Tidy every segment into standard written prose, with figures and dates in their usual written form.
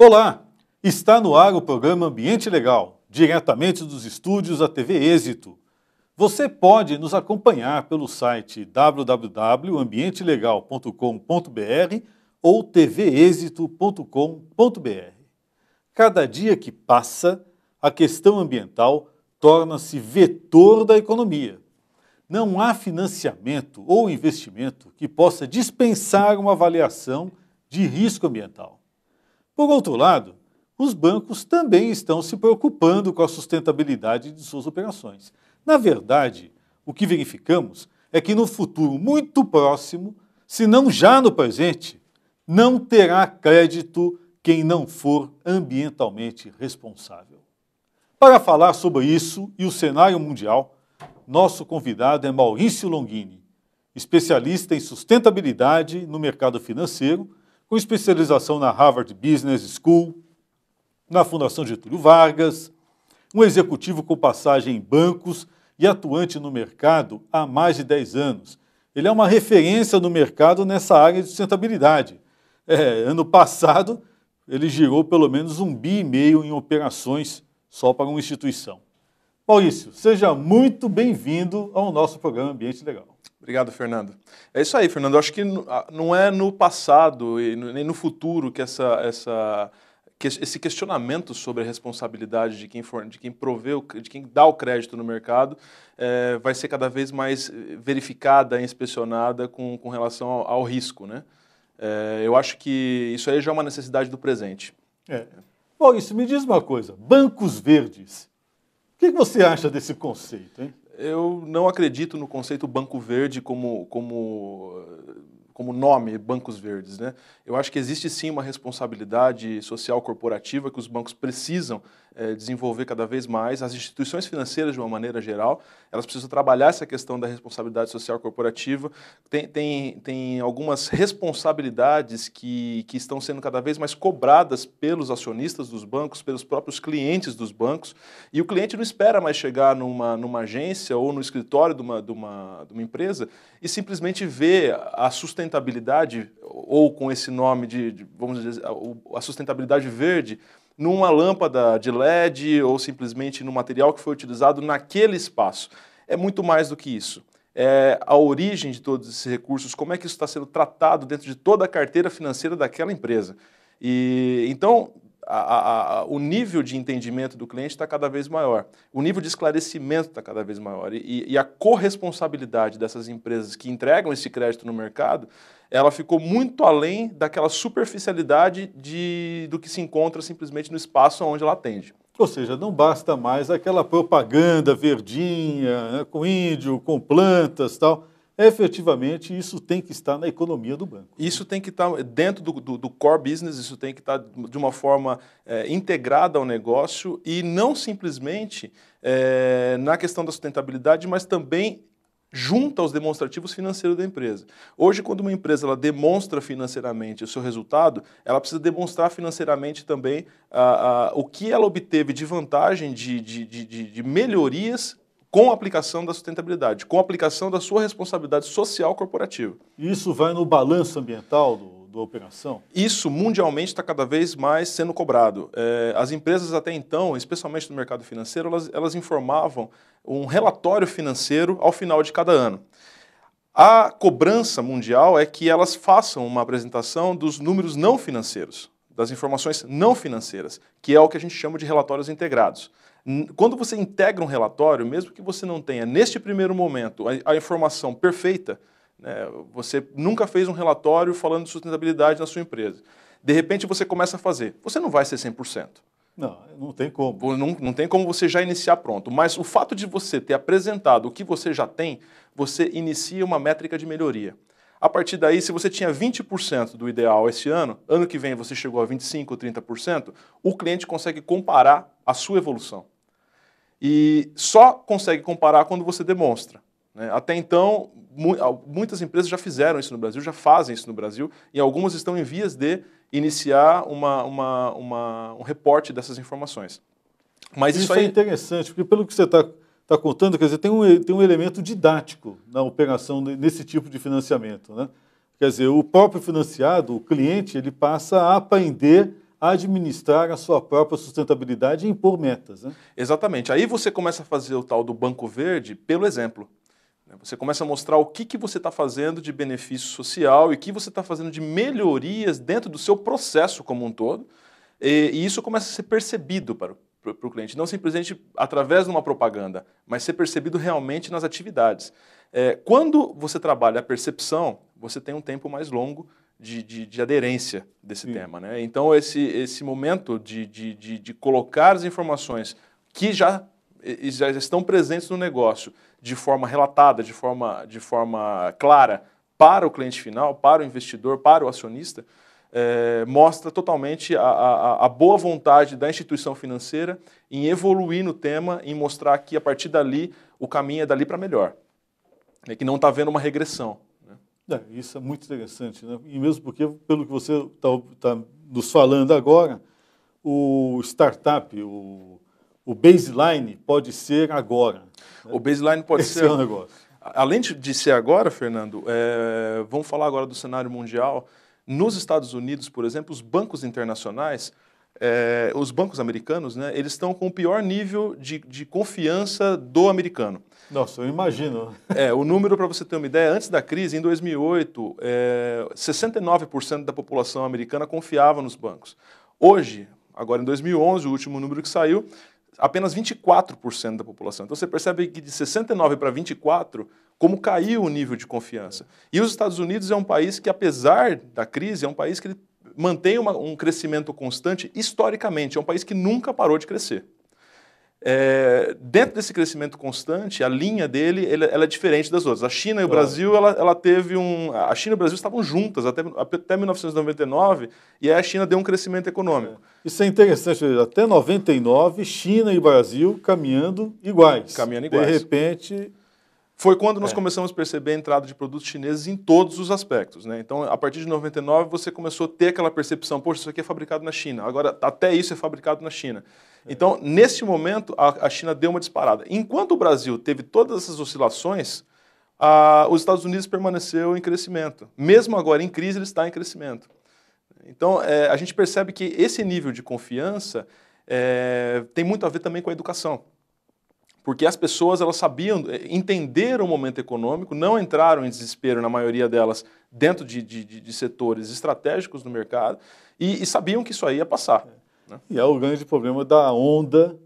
Olá, está no ar o programa Ambiente Legal, diretamente dos estúdios da TV Êxito. Você pode nos acompanhar pelo site www.ambientelegal.com.br ou tvexito.com.br. Cada dia que passa, a questão ambiental torna-se vetor da economia. Não há financiamento ou investimento que possa dispensar uma avaliação de risco ambiental. Por outro lado, os bancos também estão se preocupando com a sustentabilidade de suas operações. Na verdade, o que verificamos é que no futuro muito próximo, se não já no presente, não terá crédito quem não for ambientalmente responsável. Para falar sobre isso e o cenário mundial, nosso convidado é Maurício Longini, especialista em sustentabilidade no mercado financeiro, com especialização na Harvard Business School, na Fundação Getúlio Vargas, um executivo com passagem em bancos e atuante no mercado há mais de 10 anos. Ele é uma referência no mercado nessa área de sustentabilidade. Ano passado, ele girou pelo menos 1,5 bi em operações só para uma instituição. Maurício, seja muito bem-vindo ao nosso programa Ambiente Legal. Obrigado, Fernando. É isso aí, Fernando. Eu acho que não é no passado e nem no futuro que esse questionamento sobre a responsabilidade de quem provê, de quem dá o crédito no mercado vai ser cada vez mais verificada e inspecionada com relação ao risco, né? Eu acho que isso aí já é uma necessidade do presente. Maurício, me diz uma coisa, bancos verdes, o que você acha desse conceito, hein? Eu não acredito no conceito Banco Verde como nome, Bancos Verdes, né? Eu acho que existe sim uma responsabilidade social corporativa que os bancos precisam desenvolver cada vez mais. As instituições financeiras, de uma maneira geral, elas precisam trabalhar essa questão da responsabilidade social corporativa. Tem algumas responsabilidades que estão sendo cada vez mais cobradas pelos acionistas dos bancos, pelos próprios clientes dos bancos, e o cliente não espera mais chegar numa agência ou no escritório de uma empresa e simplesmente ver a sustentabilidade, ou com esse nome vamos dizer, a sustentabilidade verde, numa lâmpada de LED ou simplesmente no material que foi utilizado naquele espaço. É muito mais do que isso. É a origem de todos esses recursos, como é que isso está sendo tratado dentro de toda a carteira financeira daquela empresa. E então, o nível de entendimento do cliente está cada vez maior, o nível de esclarecimento está cada vez maior e a corresponsabilidade dessas empresas que entregam esse crédito no mercado, ela ficou muito além daquela superficialidade do que se encontra simplesmente no espaço onde ela atende. Ou seja, não basta mais aquela propaganda verdinha, né, com índio, com plantas e tal. Efetivamente, isso tem que estar na economia do banco. Isso tem que estar dentro do core business, isso tem que estar de uma forma integrada ao negócio e não simplesmente na questão da sustentabilidade, mas também junto aos demonstrativos financeiros da empresa. Hoje, quando uma empresa ela demonstra financeiramente o seu resultado, ela precisa demonstrar financeiramente também o que ela obteve de vantagem, de melhorias com a aplicação da sustentabilidade, com a aplicação da sua responsabilidade social corporativa. Isso vai no balanço ambiental da operação? Isso mundialmente está cada vez mais sendo cobrado. As empresas até então, especialmente no mercado financeiro, elas informavam um relatório financeiro ao final de cada ano. A cobrança mundial é que elas façam uma apresentação dos números não financeiros, das informações não financeiras, que é o que a gente chama de relatórios integrados. Quando você integra um relatório, mesmo que você não tenha, neste primeiro momento, a informação perfeita, né, você nunca fez um relatório falando de sustentabilidade na sua empresa. De repente você começa a fazer. Você não vai ser 100%. Não tem como. Não tem como você já iniciar pronto. Mas o fato de você ter apresentado o que você já tem, você inicia uma métrica de melhoria. A partir daí, se você tinha 20% do ideal esse ano que vem você chegou a 25% ou 30%, o cliente consegue comparar a sua evolução. E só consegue comparar quando você demonstra, né? Até então, muitas empresas já fizeram isso no Brasil, já fazem isso no Brasil, e algumas estão em vias de iniciar um reporte dessas informações. Mas isso é interessante, porque pelo que você está contando, quer dizer, tem um elemento didático na operação nesse tipo de financiamento, né? Quer dizer, o próprio financiado, o cliente, ele passa a aprender administrar a sua própria sustentabilidade e impor metas, né? Exatamente. Aí você começa a fazer o tal do Banco Verde pelo exemplo. Você começa a mostrar o que você está fazendo de benefício social e o que você está fazendo de melhorias dentro do seu processo como um todo. E isso começa a ser percebido para o cliente, não simplesmente através de uma propaganda, mas ser percebido realmente nas atividades. Quando você trabalha a percepção, você tem um tempo mais longo de aderência desse tema, né? Então, esse momento de colocar as informações que já estão presentes no negócio de forma relatada, de forma clara para o cliente final, para o investidor, para o acionista, mostra totalmente a boa vontade da instituição financeira em evoluir no tema, em mostrar que a partir dali o caminho é dali para melhor, né? Que não está havendo uma regressão. Isso é muito interessante, né? E mesmo porque, pelo que você está nos falando agora, o startup, o baseline pode ser agora. Né? O baseline pode Esse ser... é o negócio. Além de ser agora, Fernando, vamos falar agora do cenário mundial. Nos Estados Unidos, por exemplo, os bancos internacionais, os bancos americanos, né, eles estão com o pior nível de confiança do americano. Nossa, eu imagino. O número, para você ter uma ideia, antes da crise, em 2008, 69% da população americana confiava nos bancos. Hoje, agora em 2011, o último número que saiu, apenas 24% da população. Então você percebe que de 69 para 24, como caiu o nível de confiança. E os Estados Unidos é um país que, apesar da crise, é um país que ele mantém um crescimento constante historicamente, é um país que nunca parou de crescer. Dentro desse crescimento constante, a linha dele ela é diferente das outras. A China e o Brasil, ela teve a China e o Brasil estavam juntas até 1999, e aí a China deu um crescimento econômico. Isso é interessante, até 99, China e Brasil caminhando iguais. Caminhando iguais. De repente... Foi quando nós começamos a perceber a entrada de produtos chineses em todos os aspectos, né? Então, a partir de 99, você começou a ter aquela percepção, poxa, isso aqui é fabricado na China, agora até isso é fabricado na China. Então, nesse momento, a China deu uma disparada. Enquanto o Brasil teve todas essas oscilações, os Estados Unidos permaneceu em crescimento. Mesmo agora em crise, ele está em crescimento. Então, a gente percebe que esse nível de confiança tem muito a ver também com a educação. Porque as pessoas, elas sabiam, entenderam o momento econômico, não entraram em desespero, na maioria delas, dentro de setores estratégicos do mercado, e sabiam que isso aí ia passar. Né? E é o grande problema da onda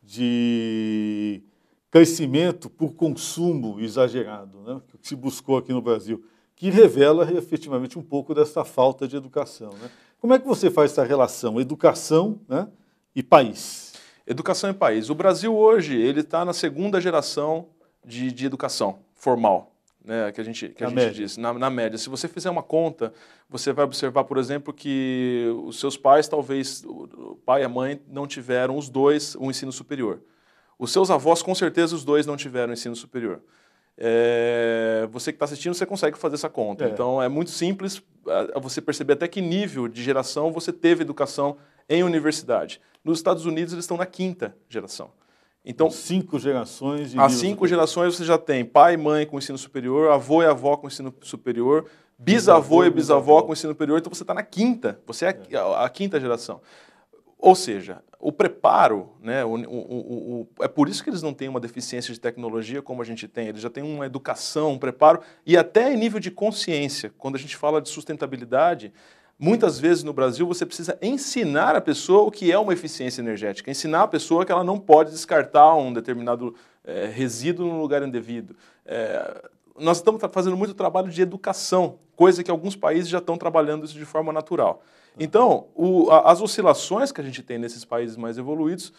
de crescimento por consumo exagerado, né, que se buscou aqui no Brasil, que revela efetivamente um pouco dessa falta de educação. Né? Como é que você faz essa relação educação, né, e país? Educação e país. O Brasil hoje ele está na segunda geração de educação formal, né, que a gente diz, na média. Se você fizer uma conta, você vai observar, por exemplo, que os seus pais, talvez o pai e a mãe, não tiveram os dois um ensino superior. Os seus avós, com certeza, os dois não tiveram ensino superior. Você que está assistindo, você consegue fazer essa conta. Então, é muito simples você perceber até que nível de geração você teve educação em universidade. Nos Estados Unidos, eles estão na 5ª geração. Então, 5 gerações de As 5 gerações você já tem pai e mãe com ensino superior, avô e avó com ensino superior, bisavô e bisavó com ensino superior, então você está na 5ª, você é a 5ª geração. Ou seja, o preparo, né, é por isso que eles não têm uma deficiência de tecnologia como a gente tem, eles já têm uma educação, um preparo, e até em nível de consciência. Quando a gente fala de sustentabilidade, muitas vezes no Brasil você precisa ensinar a pessoa o que é uma eficiência energética, ensinar a pessoa que ela não pode descartar um determinado resíduo no lugar indevido. Nós estamos fazendo muito trabalho de educação, coisa que alguns países já estão trabalhando isso de forma natural. Então, as oscilações que a gente tem nesses países mais evoluídos,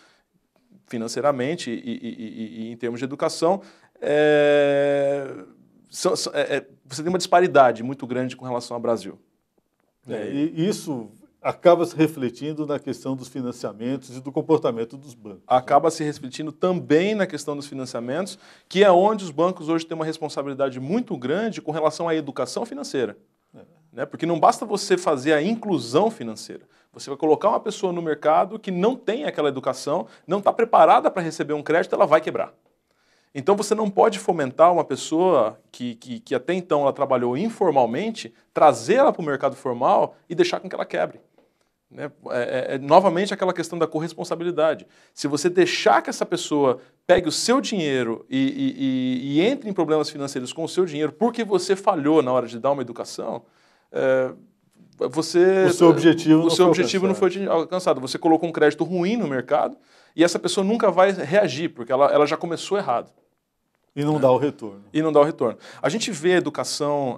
financeiramente e em termos de educação, você tem uma disparidade muito grande com relação ao Brasil. E isso acaba se refletindo na questão dos financiamentos e do comportamento dos bancos. Acaba se refletindo também na questão dos financiamentos, que é onde os bancos hoje têm uma responsabilidade muito grande com relação à educação financeira. Né? Porque não basta você fazer a inclusão financeira. Você vai colocar uma pessoa no mercado que não tem aquela educação, não está preparada para receber um crédito, ela vai quebrar. Então você não pode fomentar uma pessoa que até então ela trabalhou informalmente, trazê-la para o mercado formal e deixar com que ela quebre. Né? Novamente aquela questão da corresponsabilidade. Se você deixar que essa pessoa pegue o seu dinheiro e entre em problemas financeiros com o seu dinheiro porque você falhou na hora de dar uma educação, o seu objetivo não foi alcançado. Você colocou um crédito ruim no mercado e essa pessoa nunca vai reagir, porque ela já começou errado. E não dá o retorno. E não dá o retorno. A gente vê a educação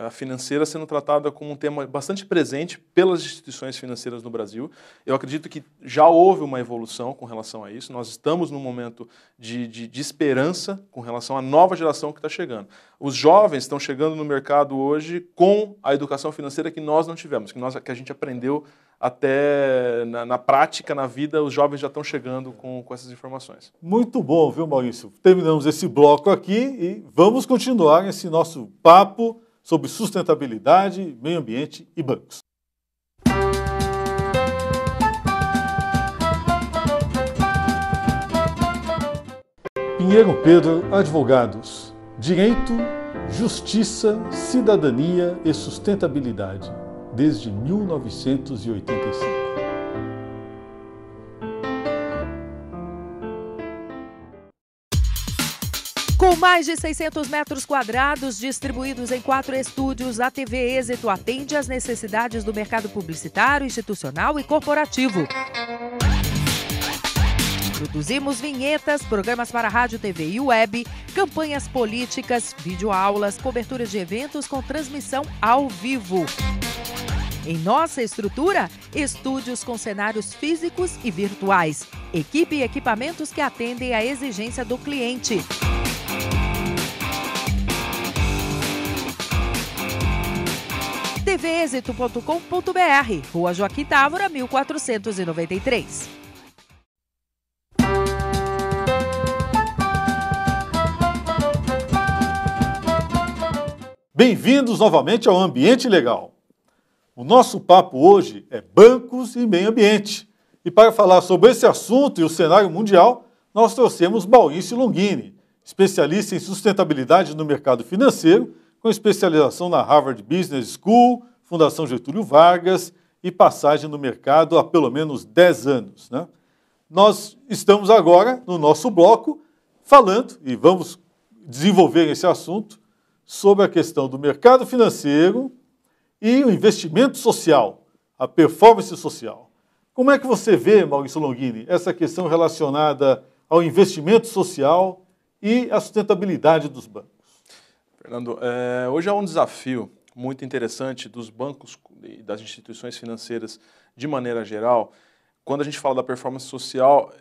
financeira sendo tratada como um tema bastante presente pelas instituições financeiras no Brasil. Eu acredito que já houve uma evolução com relação a isso. Nós estamos num momento de esperança com relação à nova geração que está chegando. Os jovens estão chegando no mercado hoje com a educação financeira que nós não tivemos, que a gente aprendeu até na prática, na vida, os jovens já estão chegando com essas informações. Muito bom, viu, Maurício? Terminamos esse bloco aqui e vamos continuar esse nosso papo sobre sustentabilidade, meio ambiente e bancos. Pinheiro Pedro Advogados. Direito, justiça, cidadania e sustentabilidade. Desde 1985. Com mais de 600 metros quadrados distribuídos em 4 estúdios, a TV Êxito atende às necessidades do mercado publicitário, institucional e corporativo. Produzimos vinhetas, programas para rádio, TV e web, campanhas políticas, videoaulas, coberturas de eventos com transmissão ao vivo. Em nossa estrutura, estúdios com cenários físicos e virtuais, equipe e equipamentos que atendem à exigência do cliente. tvexito.com.br, Rua Joaquim Távora, 1493. Bem-vindos novamente ao Ambiente Legal. O nosso papo hoje é bancos e meio ambiente. E para falar sobre esse assunto e o cenário mundial, nós trouxemos Maurício Longini, especialista em sustentabilidade no mercado financeiro, com especialização na Harvard Business School, Fundação Getúlio Vargas e passagem no mercado há pelo menos 10 anos. Né? Nós estamos agora, no nosso bloco, falando, e vamos desenvolver esse assunto, sobre a questão do mercado financeiro e o investimento social, a performance social. Como é que você vê, Maurício Longini, essa questão relacionada ao investimento social e à sustentabilidade dos bancos? Fernando, hoje há um desafio muito interessante dos bancos e das instituições financeiras de maneira geral. Quando a gente fala da performance social,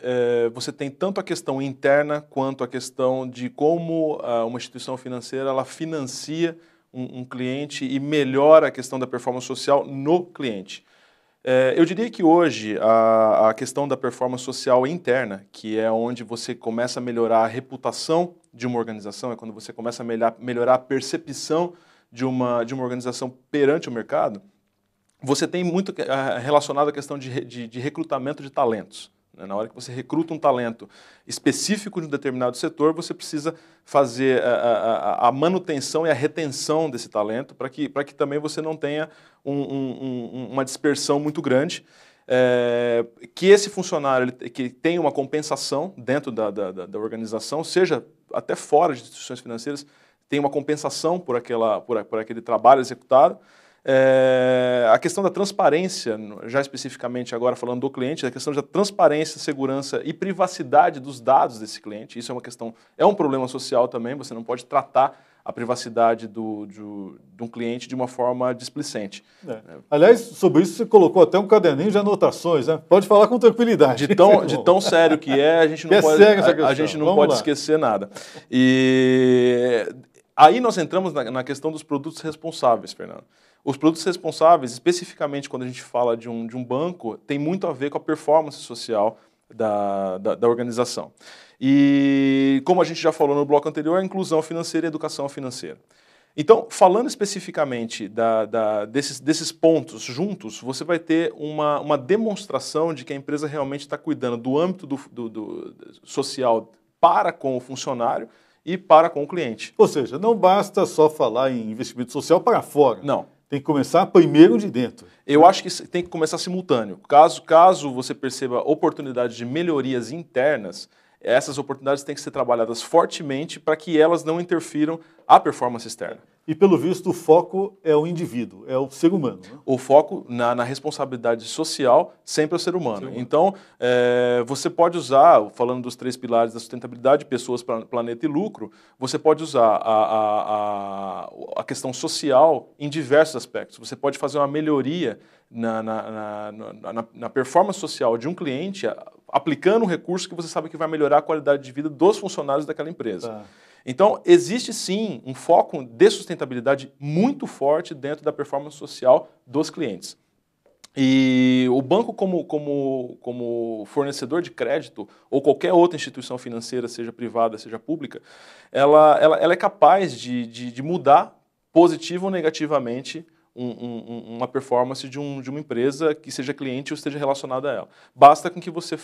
você tem tanto a questão interna quanto a questão de como uma instituição financeira ela financia um cliente e melhora a questão da performance social no cliente. Eu diria que hoje a questão da performance social interna, que é onde você começa a melhorar a reputação de uma organização, é quando você começa a melhorar a percepção de uma organização perante o mercado, você tem muito relacionado à questão de recrutamento de talentos. Na hora que você recruta um talento específico de um determinado setor, você precisa fazer a manutenção e a retenção desse talento para que também você não tenha uma dispersão muito grande. Que esse funcionário que tenha uma compensação dentro da organização, seja até fora de instituições financeiras, tenha uma compensação por aquele trabalho executado. A questão da transparência, já especificamente agora falando do cliente, a questão da transparência, segurança e privacidade dos dados desse cliente, isso é um problema social também, você não pode tratar a privacidade de um cliente de uma forma displicente. Aliás, sobre isso você colocou até um caderninho de anotações, né? Pode falar com tranquilidade. De tão sério que é, a gente não pode esquecer nada. E aí nós entramos na questão dos produtos responsáveis, Fernando. Os produtos responsáveis, especificamente quando a gente fala de um banco, tem muito a ver com a performance social da organização. E, como a gente já falou no bloco anterior, a inclusão financeira e a educação financeira. Então, falando especificamente desses pontos juntos, você vai ter uma demonstração de que a empresa realmente está cuidando do âmbito do social para com o funcionário e para com o cliente. Ou seja, não basta só falar em investimento social para fora. Não. Tem que começar primeiro de dentro. Eu acho que tem que começar simultâneo. Caso você perceba oportunidades de melhorias internas, essas oportunidades têm que ser trabalhadas fortemente para que elas não interfiram a performance externa. E, pelo visto, o foco é o indivíduo, é o ser humano. Né? O foco na responsabilidade social sempre é o ser humano. Então, você pode usar, falando dos 3 pilares da sustentabilidade, pessoas, planeta e lucro, você pode usar a questão social em diversos aspectos. Você pode fazer uma melhoria na performance social de um cliente aplicando um recurso que você sabe que vai melhorar a qualidade de vida dos funcionários daquela empresa. Tá. Então, existe sim um foco de sustentabilidade muito forte dentro da performance social dos clientes. E o banco, como fornecedor de crédito, ou qualquer outra instituição financeira, seja privada, seja pública, ela é capaz de mudar positiva ou negativamente uma performance de uma empresa que seja cliente ou esteja relacionada a ela. Basta com que você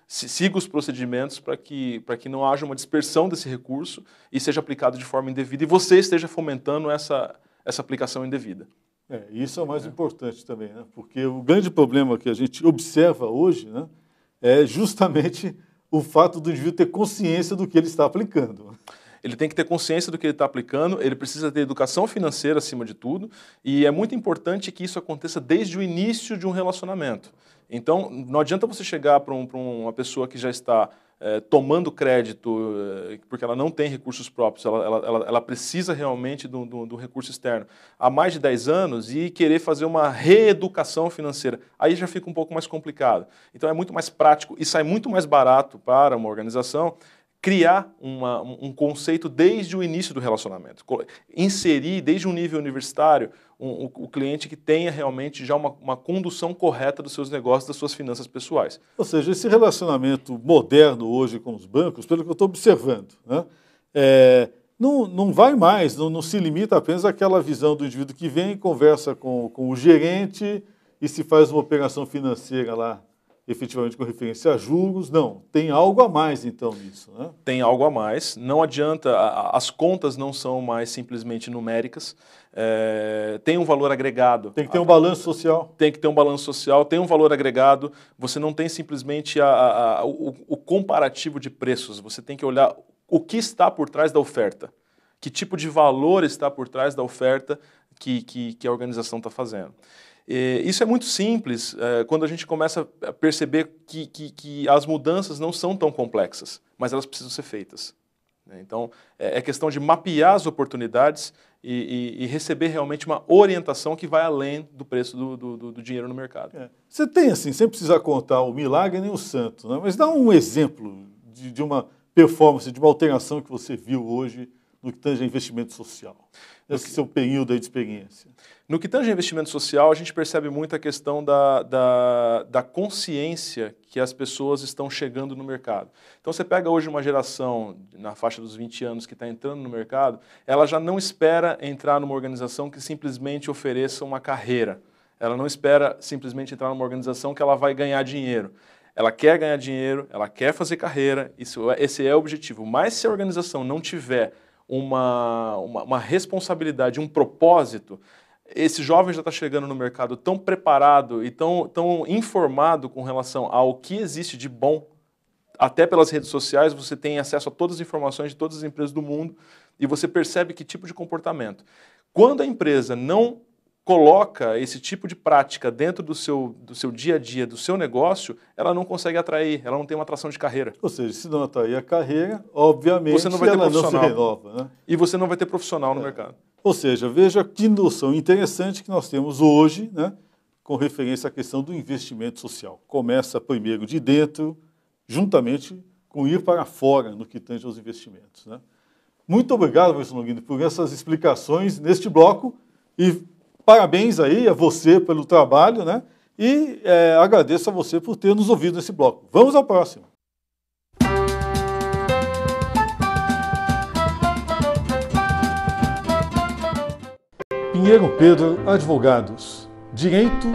siga os procedimentos para que não haja uma dispersão desse recurso e seja aplicado de forma indevida e você esteja fomentando essa aplicação indevida. Isso é o mais importante também, né? Porque o grande problema que a gente observa hoje, né, é justamente o fato do indivíduo ter consciência do que ele está aplicando. Ele tem que ter consciência do que ele está aplicando, ele precisa ter educação financeira acima de tudo, e é muito importante que isso aconteça desde o início de um relacionamento. Então, não adianta você chegar para uma pessoa que já está tomando crédito, porque ela não tem recursos próprios, ela precisa realmente do recurso externo há mais de 10 anos e querer fazer uma reeducação financeira. Aí já fica um pouco mais complicado. Então, é muito mais prático e sai muito mais barato para uma organização criar um conceito desde o início do relacionamento. Inserir, desde um nível universitário, o cliente que tenha realmente já uma condução correta dos seus negócios, das suas finanças pessoais. Ou seja, esse relacionamento moderno hoje com os bancos, pelo que eu estou observando, né, não vai mais, não se limita apenas àquela visão do indivíduo que vem e conversa com o gerente e se faz uma operação financeira lá, efetivamente com referência a juros. Não, tem algo a mais então nisso, né? Tem algo a mais, não adianta, as contas não são mais simplesmente numéricas, tem um valor agregado. Tem que ter um balanço social. Tem que ter um balanço social, tem um valor agregado, você não tem simplesmente o comparativo de preços, você tem que olhar o que está por trás da oferta, que tipo de valor está por trás da oferta que a organização está fazendo. Isso é muito simples quando a gente começa a perceber que as mudanças não são tão complexas, mas elas precisam ser feitas. Então, é questão de mapear as oportunidades e receber realmente uma orientação que vai além do preço do dinheiro no mercado. Você tem assim, sem precisar contar o milagre nem o santo, né? Mas dá um exemplo de uma performance, de uma alteração que você viu hoje no que tange a investimento social, nesse seu período aí de experiência. No que tange a investimento social, a gente percebe muito a questão da consciência que as pessoas estão chegando no mercado. Então, você pega hoje uma geração na faixa dos 20 anos que está entrando no mercado, ela já não espera entrar numa organização que simplesmente ofereça uma carreira. Ela não espera simplesmente entrar numa organização que ela vai ganhar dinheiro. Ela quer ganhar dinheiro, ela quer fazer carreira, esse é o objetivo. Mas se a organização não tiver uma responsabilidade, um propósito, esse jovem já está chegando no mercado tão preparado e tão informado com relação ao que existe de bom, até pelas redes sociais você tem acesso a todas as informações de todas as empresas do mundo e você percebe que tipo de comportamento. Quando a empresa não coloca esse tipo de prática dentro do seu dia a dia, do seu negócio, ela não consegue atrair, ela não tem uma atração de carreira. Ou seja, se não atrair a carreira, obviamente você não vai ter ela não se profissional. renova, né? E você não vai ter profissional no mercado. Ou seja, veja que noção interessante que nós temos hoje, né, com referência à questão do investimento social. Começa primeiro de dentro, juntamente com ir para fora no que tange aos investimentos, né? Muito obrigado, professor Longini, por essas explicações neste bloco e parabéns aí a você pelo trabalho, né? E agradeço a você por ter nos ouvido nesse bloco. Vamos ao próximo. Pinheiro Pedro Advogados. Direito,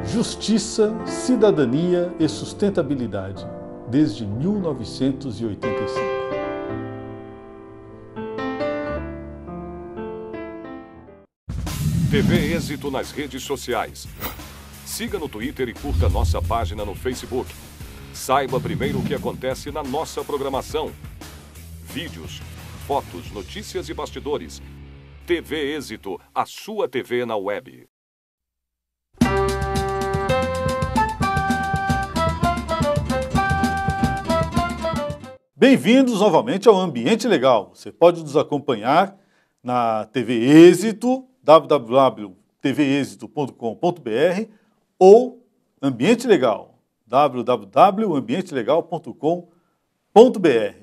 Justiça, Cidadania e Sustentabilidade. Desde 1985. TV Êxito nas redes sociais. Siga no Twitter e curta nossa página no Facebook. Saiba primeiro o que acontece na nossa programação. Vídeos, fotos, notícias e bastidores. TV Êxito, a sua TV na web. Bem-vindos novamente ao Ambiente Legal. Você pode nos acompanhar na TV Êxito, www.tvexito.com.br ou Ambiente Legal, www.ambientelegal.com.br.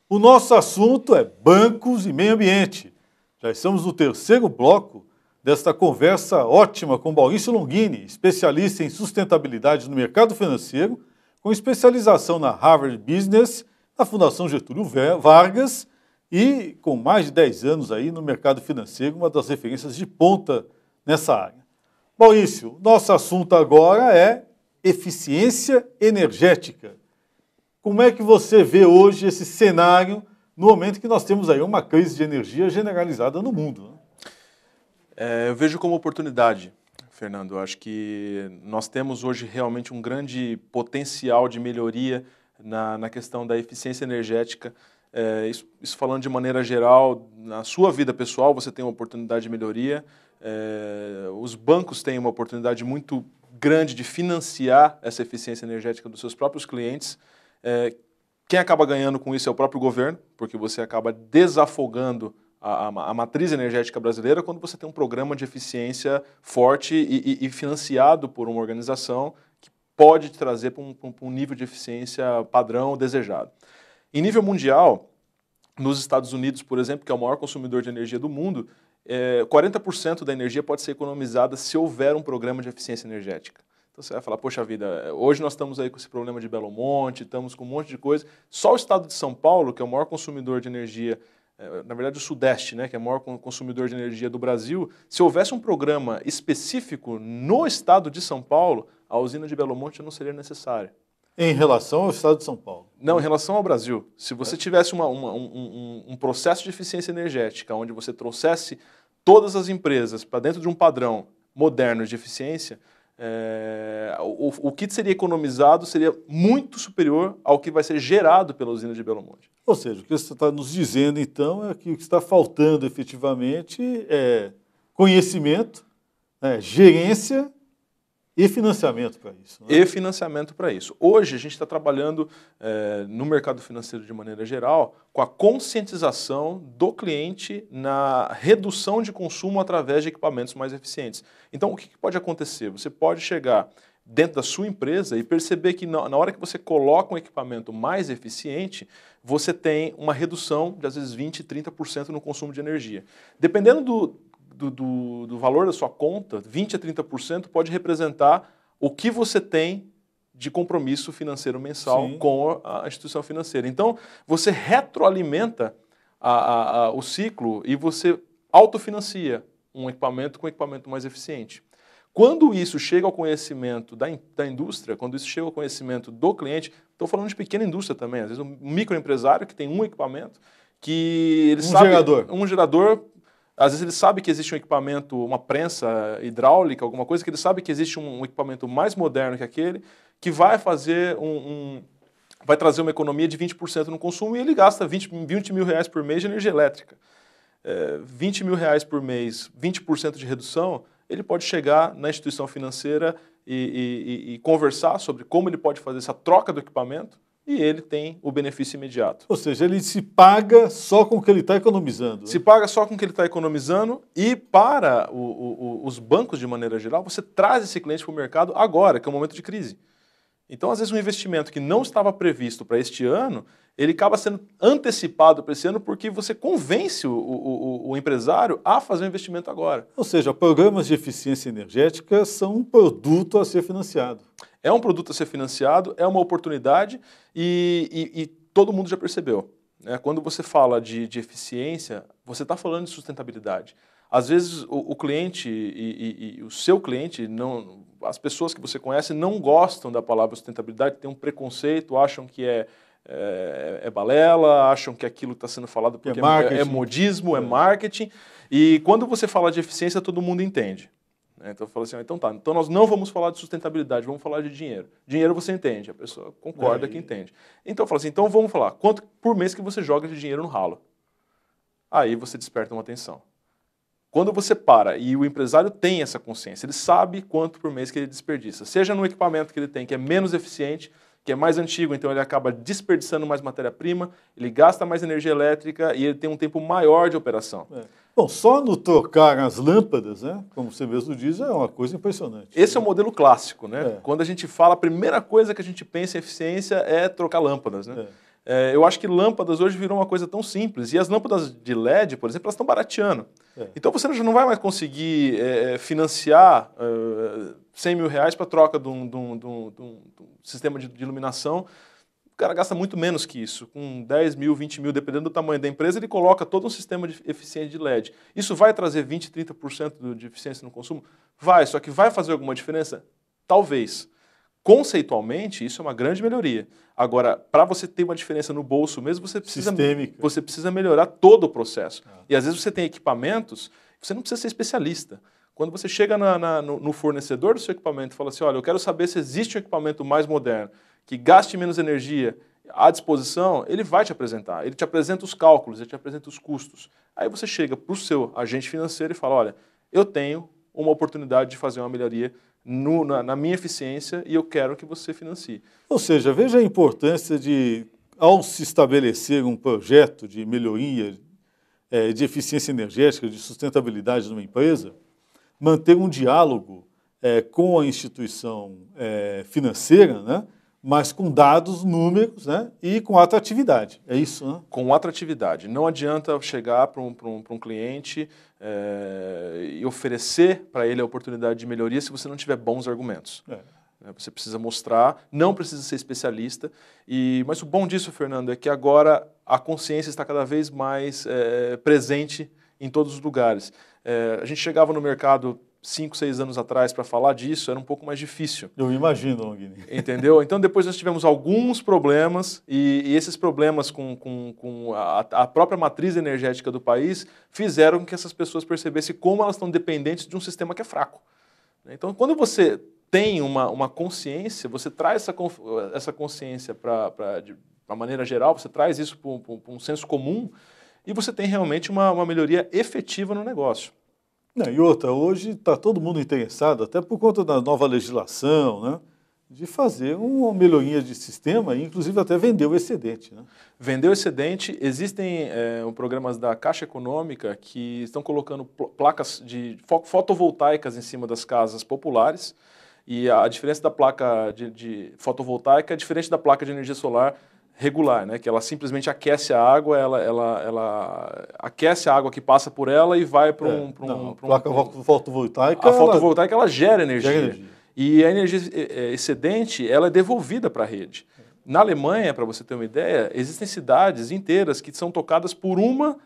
O nosso assunto é bancos e meio ambiente. Já estamos no terceiro bloco desta conversa ótima com Maurício Longini, especialista em sustentabilidade no mercado financeiro, com especialização na Harvard Business, na Fundação Getúlio Vargas e com mais de 10 anos aí no mercado financeiro, uma das referências de ponta nessa área. Maurício, nosso assunto agora é eficiência energética. Como é que você vê hoje esse cenário no momento que nós temos aí uma crise de energia generalizada no mundo? Né? Eu vejo como oportunidade, Fernando. Eu acho que nós temos hoje realmente um grande potencial de melhoria na questão da eficiência energética. Isso falando de maneira geral, na sua vida pessoal você tem uma oportunidade de melhoria, os bancos têm uma oportunidade muito grande de financiar essa eficiência energética dos seus próprios clientes. Quem acaba ganhando com isso é o próprio governo, porque você acaba desafogando a matriz energética brasileira quando você tem um programa de eficiência forte e financiado por uma organização que pode te trazer para um nível de eficiência padrão desejado. Em nível mundial, nos Estados Unidos, por exemplo, que é o maior consumidor de energia do mundo, 40% da energia pode ser economizada se houver um programa de eficiência energética. Então você vai falar, poxa vida, hoje nós estamos aí com esse problema de Belo Monte, estamos com um monte de coisa. Só o estado de São Paulo, que é o maior consumidor de energia, na verdade o Sudeste, né, que é o maior consumidor de energia do Brasil, se houvesse um programa específico no estado de São Paulo, a usina de Belo Monte não seria necessária. Em relação ao estado de São Paulo? Não, em relação ao Brasil. Se você tivesse um processo de eficiência energética, onde você trouxesse todas as empresas para dentro de um padrão moderno de eficiência, o que seria economizado seria muito superior ao que vai ser gerado pela usina de Belo Monte. Ou seja, o que você está nos dizendo, então, é que o que está faltando efetivamente é conhecimento, gerência e financiamento para isso. Né? E financiamento para isso. Hoje a gente está trabalhando no mercado financeiro de maneira geral com a conscientização do cliente na redução de consumo através de equipamentos mais eficientes. Então o que pode acontecer? Você pode chegar dentro da sua empresa e perceber que na hora que você coloca um equipamento mais eficiente, você tem uma redução de às vezes 20%, 30% no consumo de energia. Dependendo do valor da sua conta, 20% a 30% pode representar o que você tem de compromisso financeiro mensal Sim. com a instituição financeira. Então, você retroalimenta o ciclo e você autofinancia um equipamento com um equipamento mais eficiente. Quando isso chega ao conhecimento da indústria, quando isso chega ao conhecimento do cliente, estou falando de pequena indústria também, às vezes um microempresário que tem um equipamento, que ele sabe... Um gerador. Às vezes ele sabe que existe um equipamento, uma prensa hidráulica, alguma coisa, que ele sabe que existe um equipamento mais moderno que aquele, que vai fazer vai trazer uma economia de 20% no consumo e ele gasta 20 mil reais por mês de energia elétrica. 20 mil reais por mês, 20% de redução, ele pode chegar na instituição financeira e conversar sobre como ele pode fazer essa troca do equipamento e ele tem o benefício imediato. Ou seja, ele se paga só com o que ele está economizando. Se paga só com o que ele está economizando e para os bancos, de maneira geral, você traz esse cliente para o mercado agora, que é um momento de crise. Então, às vezes, um investimento que não estava previsto para este ano, ele acaba sendo antecipado para esse ano porque você convence o empresário a fazer o investimento agora. Ou seja, programas de eficiência energética são um produto a ser financiado. É um produto a ser financiado, é uma oportunidade e todo mundo já percebeu. Né? Quando você fala de eficiência, você está falando de sustentabilidade. Às vezes o cliente e o seu cliente, as pessoas que você conhece não gostam da palavra sustentabilidade, têm um preconceito, acham que é balela, acham que aquilo está sendo falado porque é modismo, é marketing. E quando você fala de eficiência, todo mundo entende. Então, eu falo assim, então tá, então nós não vamos falar de sustentabilidade, vamos falar de dinheiro. Dinheiro você entende, a pessoa concorda que entende. Então, eu falo assim, então vamos falar, quanto por mês que você joga de dinheiro no ralo? Aí você desperta uma atenção. Quando você para, e o empresário tem essa consciência, ele sabe quanto por mês que ele desperdiça. Seja no equipamento que ele tem, que é menos eficiente, que é mais antigo, então ele acaba desperdiçando mais matéria-prima, ele gasta mais energia elétrica e ele tem um tempo maior de operação. Bom, só no trocar as lâmpadas, né, como você mesmo diz, é uma coisa impressionante. Esse é o modelo clássico, né? Quando a gente fala, a primeira coisa que a gente pensa em eficiência é trocar lâmpadas, né? Eu acho que lâmpadas hoje virou uma coisa tão simples. E as lâmpadas de LED, por exemplo, elas estão barateando. Então você já não vai mais conseguir financiar R$100 mil para troca de um sistema de iluminação. O cara gasta muito menos que isso. Com 10 mil, 20 mil, dependendo do tamanho da empresa, ele coloca todo um sistema eficiente de LED. Isso vai trazer 20%, 30% de eficiência no consumo? Vai, só que vai fazer alguma diferença? Talvez. Conceitualmente, isso é uma grande melhoria. Agora, para você ter uma diferença no bolso mesmo, você precisa melhorar todo o processo. E às vezes você tem equipamentos, você não precisa ser especialista. Quando você chega no fornecedor do seu equipamento e fala assim, olha, eu quero saber se existe um equipamento mais moderno, que gaste menos energia à disposição, ele vai te apresentar. Ele te apresenta os cálculos, ele te apresenta os custos. Aí você chega para o seu agente financeiro e fala, olha, eu tenho uma oportunidade de fazer uma melhoria na minha eficiência e eu quero que você financie. Ou seja, veja a importância de, ao se estabelecer um projeto de melhoria de eficiência energética, de sustentabilidade numa empresa, manter um diálogo com a instituição financeira, né? Mas com dados, números, né? E com atratividade. É isso, né? Com atratividade. Não adianta chegar para um cliente e oferecer para ele a oportunidade de melhoria se você não tiver bons argumentos. Você precisa mostrar, não precisa ser especialista. Mas o bom disso, Fernando, é que agora a consciência está cada vez mais presente em todos os lugares. A gente chegava no mercado 5, 6 anos atrás para falar disso, era um pouco mais difícil. Eu imagino, Longini. Entendeu? Então depois nós tivemos alguns problemas e esses problemas com a própria matriz energética do país fizeram com que essas pessoas percebessem como elas estão dependentes de um sistema que é fraco. Então quando você tem uma consciência, você traz essa consciência para a maneira geral, você traz isso para um senso comum e você tem realmente uma melhoria efetiva no negócio. E outra, hoje está todo mundo interessado, até por conta da nova legislação, né, de fazer uma melhoria de sistema e, inclusive, até vender o excedente. Né? Vender o excedente. Existem programas da Caixa Econômica que estão colocando placas de fotovoltaicas em cima das casas populares e a diferença da placa de fotovoltaica é diferente da placa de energia solar regular, né? Que ela simplesmente aquece a água, ela aquece a água que passa por ela e vai para placa fotovoltaica. A fotovoltaica ela gera energia. E a energia excedente ela é devolvida para a rede. Na Alemanha, para você ter uma ideia, existem cidades inteiras que são tocadas por uma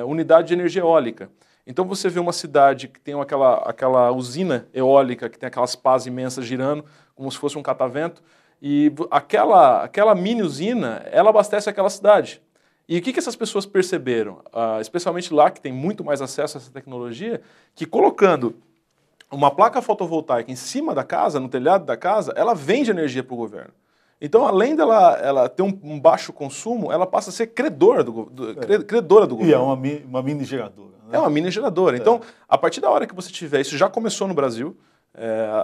unidade de energia eólica. Então você vê uma cidade que tem aquela usina eólica, que tem aquelas pás imensas girando, como se fosse um catavento, e aquela mini usina, ela abastece aquela cidade. E o que essas pessoas perceberam? Especialmente lá, que tem muito mais acesso a essa tecnologia, que colocando uma placa fotovoltaica em cima da casa, no telhado da casa, ela vende energia para o governo. Então, além dela ter um baixo consumo, ela passa a ser credora do governo. E é uma mini geradora. Né? É uma mini geradora. Então, a partir da hora que você tiver, isso já começou no Brasil,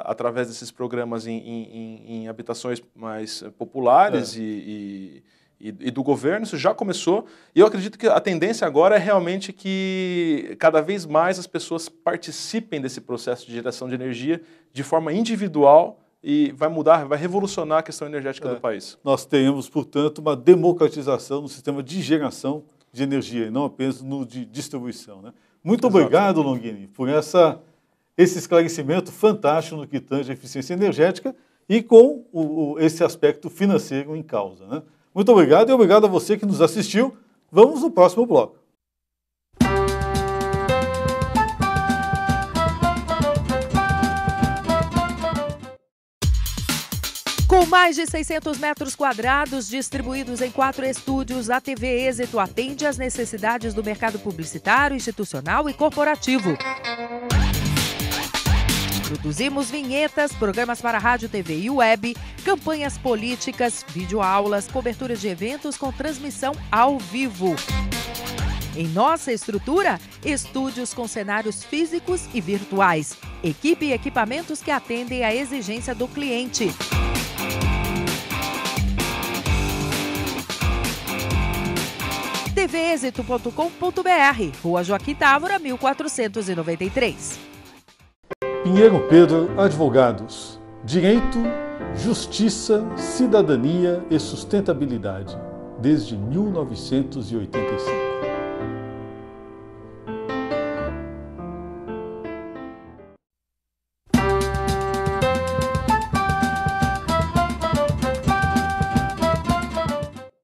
através desses programas em habitações mais populares e do governo, isso já começou. E eu acredito que a tendência agora é realmente que cada vez mais as pessoas participem desse processo de geração de energia de forma individual e vai revolucionar a questão energética do país. Nós teremos, portanto, uma democratização no sistema de geração de energia e não apenas no de distribuição. Né? Muito obrigado, Longini, por esse esclarecimento fantástico no que tange a eficiência energética e com esse aspecto financeiro em causa. Né? Muito obrigado e obrigado a você que nos assistiu. Vamos no próximo bloco. Com mais de 600 metros quadrados distribuídos em 4 estúdios, a TV Êxito atende às necessidades do mercado publicitário, institucional e corporativo. Produzimos vinhetas, programas para rádio, TV e web, campanhas políticas, videoaulas, coberturas de eventos com transmissão ao vivo. Em nossa estrutura, estúdios com cenários físicos e virtuais, equipe e equipamentos que atendem à exigência do cliente. tvexito.com.br, Rua Joaquim Távora, 1493. Pinheiro Pedro Advogados. Direito, justiça, cidadania e sustentabilidade. Desde 1985.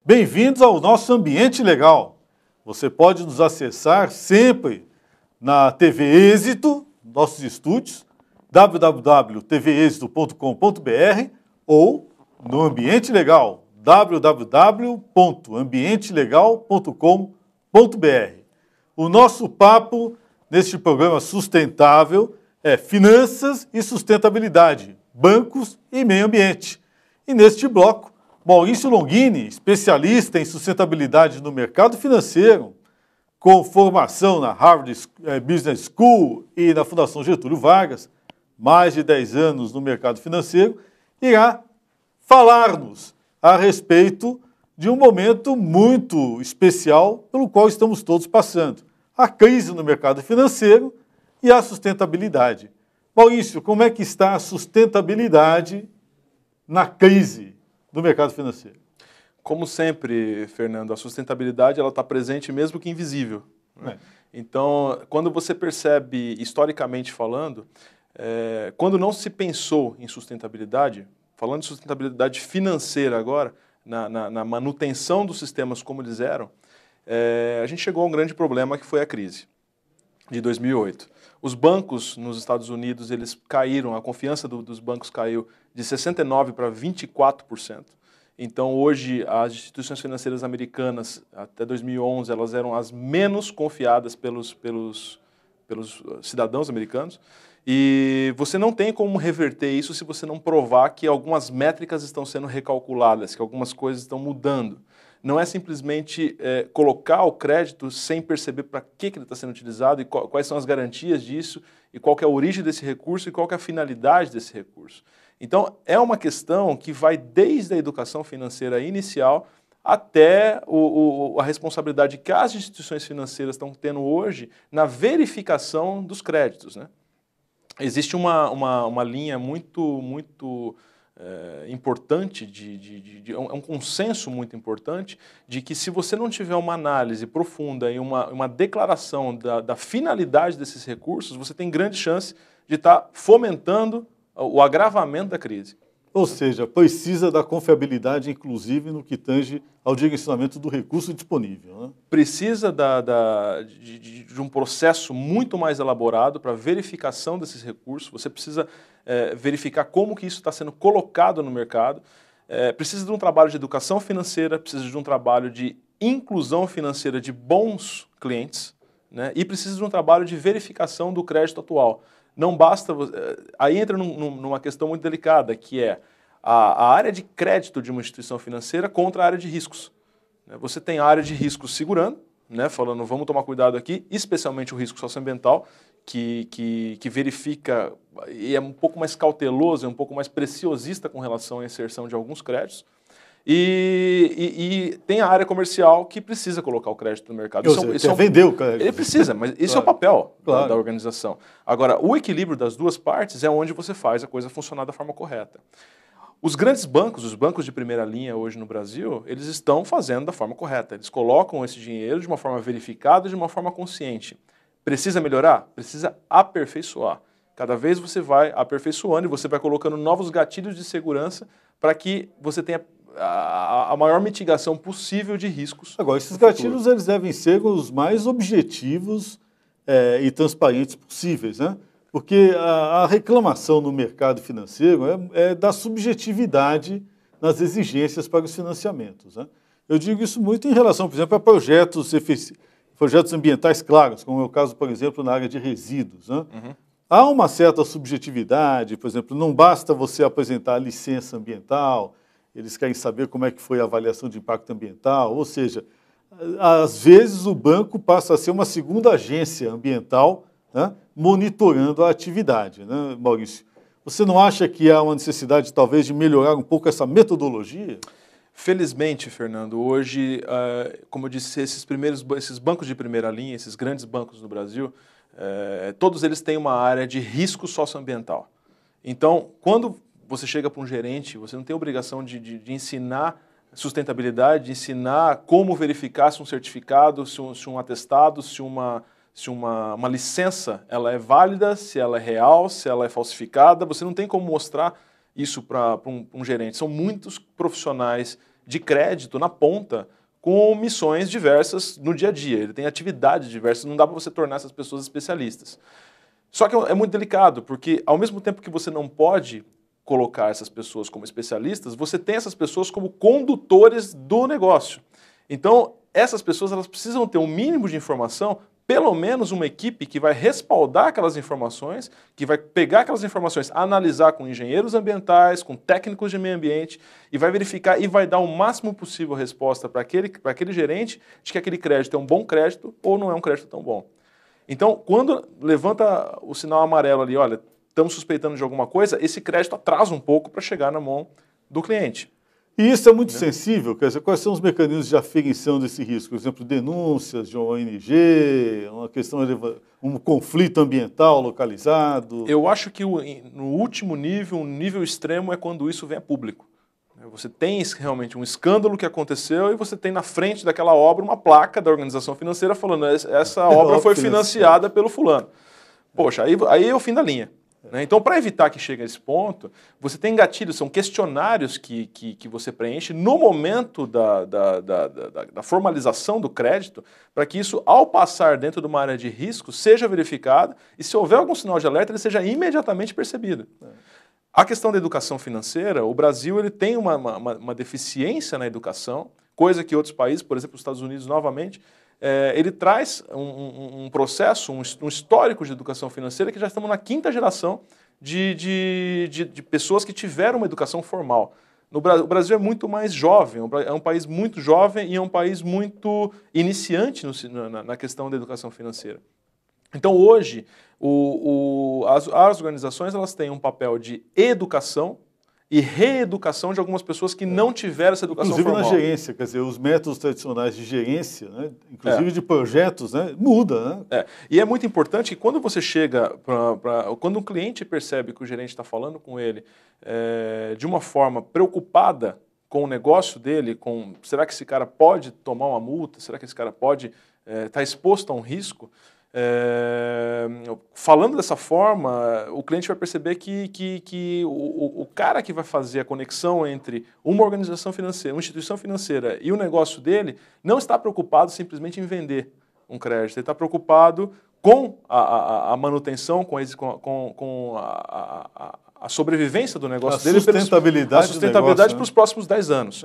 Bem-vindos ao nosso Ambiente Legal. Você pode nos acessar sempre na TV Êxito, nossos estúdios, www.tvexito.com.br ou no Ambiente Legal, www.ambientelegal.com.br. O nosso papo neste programa sustentável é finanças e sustentabilidade, bancos e meio ambiente. E neste bloco, Maurício Longini, especialista em sustentabilidade no mercado financeiro, com formação na Harvard Business School e na Fundação Getúlio Vargas, mais de 10 anos no mercado financeiro, irá falar-nos a respeito de um momento muito especial pelo qual estamos todos passando, a crise no mercado financeiro e a sustentabilidade. Maurício, como é que está a sustentabilidade na crise do mercado financeiro? Como sempre, Fernando, a sustentabilidade ela está presente mesmo que invisível. Né? Então, quando você percebe, historicamente falando, quando não se pensou em sustentabilidade, falando de sustentabilidade financeira agora, na manutenção dos sistemas como eles eram, a gente chegou a um grande problema que foi a crise de 2008. Os bancos nos Estados Unidos, eles caíram, a confiança dos bancos caiu de 69% para 24%. Então, hoje, as instituições financeiras americanas, até 2011, elas eram as menos confiadas pelos cidadãos americanos. E você não tem como reverter isso se você não provar que algumas métricas estão sendo recalculadas, que algumas coisas estão mudando. Não é simplesmente colocar o crédito sem perceber para que ele está sendo utilizado e quais são as garantias disso, e qual que é a origem desse recurso e qual que é a finalidade desse recurso. Então, é uma questão que vai desde a educação financeira inicial até a responsabilidade que as instituições financeiras estão tendo hoje na verificação dos créditos, né? Existe uma linha muito importante, é um consenso muito importante de que se você não tiver uma análise profunda e uma declaração da finalidade desses recursos, você tem grande chance de estar fomentando o agravamento da crise. Ou seja, precisa da confiabilidade, inclusive, no que tange ao direcionamento do recurso disponível, né? Precisa de um processo muito mais elaborado para verificação desses recursos. Você precisa verificar como que isso está sendo colocado no mercado. Precisa de um trabalho de educação financeira, precisa de um trabalho de inclusão financeira de bons clientes, né? E precisa de um trabalho de verificação do crédito atual. Não basta... Aí entra numa questão muito delicada, que é a área de crédito de uma instituição financeira contra a área de riscos. Você tem a área de riscos segurando, né, falando vamos tomar cuidado aqui, especialmente o risco socioambiental, que verifica e é um pouco mais cauteloso, é um pouco mais preciosista com relação à inserção de alguns créditos. E tem a área comercial que precisa colocar o crédito no mercado. Vender o crédito. Ele precisa, mas esse é o papel da organização. Agora, o equilíbrio das duas partes é onde você faz a coisa funcionar da forma correta. Os grandes bancos, os bancos de primeira linha hoje no Brasil, eles estão fazendo da forma correta. Eles colocam esse dinheiro de uma forma verificada, de uma forma consciente. Precisa melhorar? Precisa aperfeiçoar. Cada vez você vai aperfeiçoando e você vai colocando novos gatilhos de segurança para que você tenha a maior mitigação possível de riscos. Agora, esses gatilhos eles devem ser os mais objetivos e transparentes possíveis, né? Porque a reclamação no mercado financeiro é da subjetividade nas exigências para os financiamentos, né? Eu digo isso muito em relação, por exemplo, a projetos ambientais claros, como é o caso, por exemplo, na área de resíduos, né? Há uma certa subjetividade, por exemplo, não basta você apresentar a licença ambiental, eles querem saber como é que foi a avaliação de impacto ambiental, ou seja, às vezes o banco passa a ser uma segunda agência ambiental, né, monitorando a atividade, né, Maurício? Você não acha que há uma necessidade, talvez, de melhorar um pouco essa metodologia? Felizmente, Fernando, hoje, como eu disse, esses bancos de primeira linha, esses grandes bancos no Brasil, todos eles têm uma área de risco socioambiental. Então, quando você chega para um gerente, você não tem a obrigação de ensinar sustentabilidade, de ensinar como verificar se um certificado, se um atestado, se uma licença ela é válida, se ela é real, se ela é falsificada. Você não tem como mostrar isso para um gerente. São muitos profissionais de crédito na ponta com missões diversas no dia a dia. Ele tem atividades diversas, não dá para você tornar essas pessoas especialistas. Só que é muito delicado, porque ao mesmo tempo que você não pode colocar essas pessoas como especialistas, você tem essas pessoas como condutores do negócio. Então, essas pessoas elas precisam ter um mínimo de informação, pelo menos uma equipe que vai respaldar aquelas informações, que vai pegar aquelas informações, analisar com engenheiros ambientais, com técnicos de meio ambiente, e vai verificar e vai dar o máximo possível resposta para aquele gerente de que aquele crédito é um bom crédito ou não é um crédito tão bom. Então, quando levanta o sinal amarelo ali, olha, estamos suspeitando de alguma coisa, esse crédito atrasa um pouco para chegar na mão do cliente. E isso é muito sensível, quer dizer, quais são os mecanismos de aferição desse risco? Por exemplo, denúncias de uma ONG, uma questão de um conflito ambiental localizado? Eu acho que no último nível, um nível extremo é quando isso vem a público. Você tem realmente um escândalo que aconteceu e você tem na frente daquela obra uma placa da organização financeira falando essa obra foi financiada pelo fulano. Poxa, aí é o fim da linha. Então, para evitar que chegue a esse ponto, você tem gatilhos, são questionários que você preenche no momento da formalização do crédito, para que isso, ao passar dentro de uma área de risco, seja verificado e, se houver algum sinal de alerta, ele seja imediatamente percebido. A questão da educação financeira, o Brasil ele tem uma deficiência na educação, coisa que outros países, por exemplo, os Estados Unidos, novamente, ele traz um processo, um histórico de educação financeira que já estamos na 5ª geração de pessoas que tiveram uma educação formal. O Brasil é muito mais jovem, é um país muito jovem e é um país muito iniciante na questão da educação financeira. Então hoje, as organizações elas têm um papel de educação e reeducação de algumas pessoas que não tiveram essa educação formal. Inclusive na gerência, quer dizer, os métodos tradicionais de gerência, né, inclusive de projetos, né, muda, né? E é muito importante que quando você chega quando um cliente percebe que o gerente está falando com ele de uma forma preocupada com o negócio dele, será que esse cara pode tomar uma multa, será que esse cara pode estar exposto a um risco, falando dessa forma, o cliente vai perceber que o cara que vai fazer a conexão entre uma organização financeira, uma instituição financeira e o negócio dele, não está preocupado simplesmente em vender um crédito, ele está preocupado com a manutenção, com a sobrevivência do negócio dele, a sustentabilidade para os próximos 10 anos.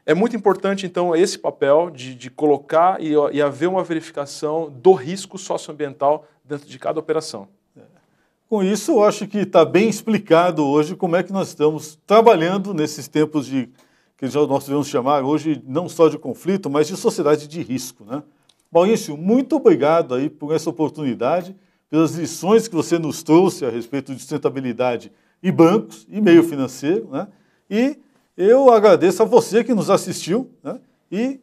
É muito importante, então, esse papel de colocar e haver uma verificação do risco socioambiental dentro de cada operação. Com isso, eu acho que está bem explicado hoje como é que nós estamos trabalhando nesses tempos que nós devemos chamar hoje não só de conflito, mas de sociedade de risco, né? Maurício, muito obrigado aí por essa oportunidade, pelas lições que você nos trouxe a respeito de sustentabilidade e bancos e meio financeiro, né? E eu agradeço a você que nos assistiu, né? E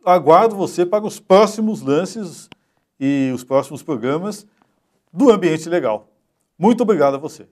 aguardo você para os próximos lances e os próximos programas do Ambiente Legal. Muito obrigado a você.